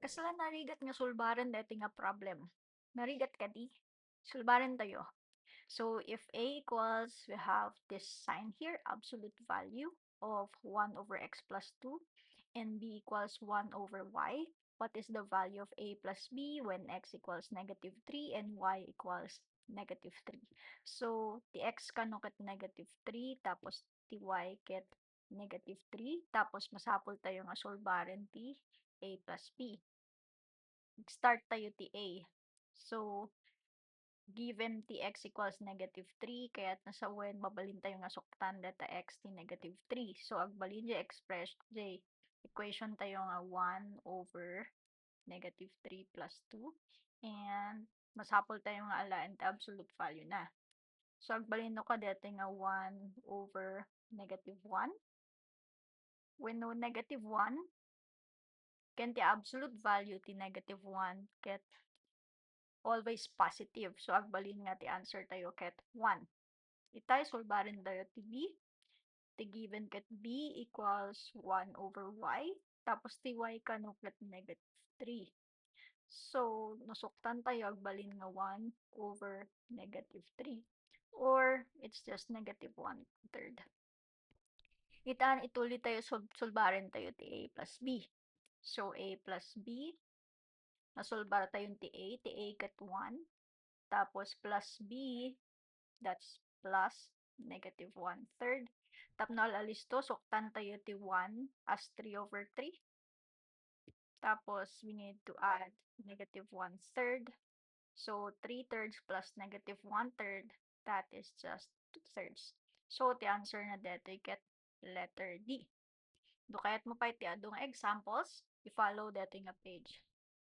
Kasla narigat nga sulbaran deti nga problem. Narigat ka di? Sulbaran tayo. So if a equals, we have this sign here, absolute value of 1 over x plus 2, and b equals 1 over y. What is the value of a plus b when x equals negative 3 and y equals negative 3? So, ti x kano ket negative 3, tapos ti y ket negative 3, tapos masapol tayo nga solbaran ti a plus b. Start tayo ti a. So, given ti x equals negative 3, kaya't nasa when babalin tayo nga suktan data x ti negative 3. So, agbalin di equation tayo nga 1 over negative 3 plus 2. And, masapol tayo nga alaan ti absolute value na. So, agbalin no ka dito nga 1 over negative 1. When no negative 1, ken ti absolute value ti negative 1 ket always positive. So, agbalin nga ti answer tayo ket 1. Itay solbarin tayo ti b. Ti given ket b equals 1 over y. Tapos ti y kano ket negative 3. So, nasuktan tayo agbalin nga 1 over negative 3. Or, it's just negative 1/3. Itaan ituloy tayo solbarin tayo ti a plus b. So, a plus b, nasolbar tayo ti a ket 1. Tapos, plus b, that's plus negative 1/3. Tapno alalis to, suktan tayo ti 1 as 3 over 3. Tapos, we need to add negative 1/3. So, 3/3 plus negative 1/3, that is just 2/3. So, the answer na dito, you get letter D. Dukayat mo pa iti adong examples, i-follow dito nga page.